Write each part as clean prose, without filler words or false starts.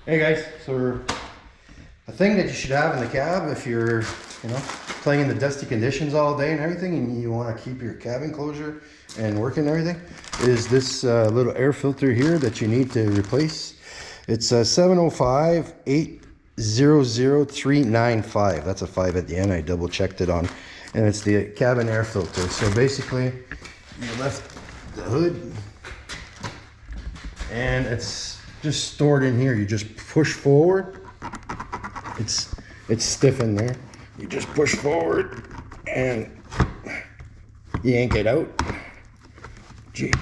Hey guys, so a thing that you should have in the cab if you're, playing in the dusty conditions all day and everything, and you want to keep your cab enclosure and working and everything, is this little air filter here that you need to replace. It's 705-800-395. That's a 5 at the end. I double checked it on, and it's the cabin air filter. So basically, you lift the hood, and it's just stored in here. You just push forward. It's stiff in there. You just push forward and yank it out. Jeez.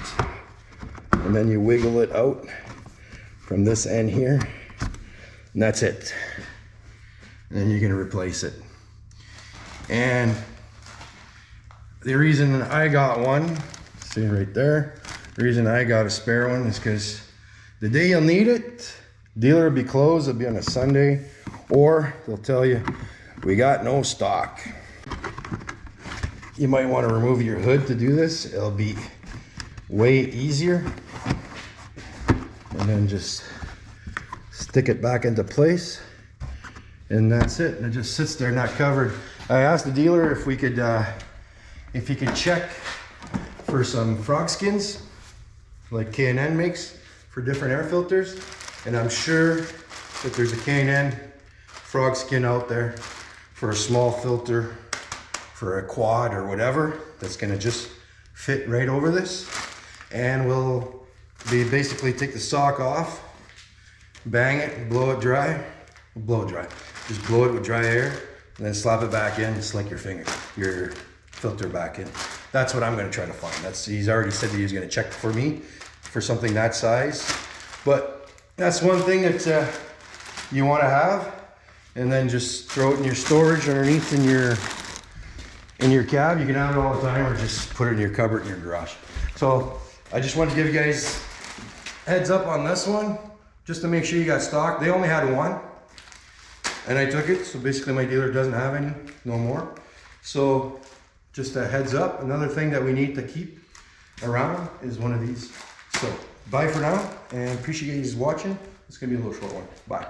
And then you wiggle it out from this end here, and that's it. And then you're gonna replace it. And the reason I got one, see right there, the reason I got a spare one is because the day you'll need it, dealer will be closed. It'll be on a Sunday, or they'll tell you, we got no stock. You might want to remove your hood to do this. It'll be way easier. And then just stick it back into place, and that's it. And it just sits there not covered. I asked the dealer if we could, if he could check for some frog skins like K&N makes for different air filters, and I'm sure that there's a K&N frog skin out there for a small filter for a quad or whatever that's gonna just fit right over this. And we'll basically take the stock off, bang it, blow it dry, just blow it with dry air, and then slap it back in, slink your filter back in. That's what I'm gonna try to find. He's already said that he's gonna check for me for something that size. But that's one thing that you wanna have, and then just throw it in your storage underneath in your cab. You can have it all the time, or just put it in your cupboard in your garage. So I just wanted to give you guys heads up on this one, just to make sure you got stock. They only had one, and I took it. So basically my dealer doesn't have any no more. So just a heads up. Another thing that we need to keep around is one of these. So bye for now, and appreciate you guys watching. It's gonna be a little short one. Bye.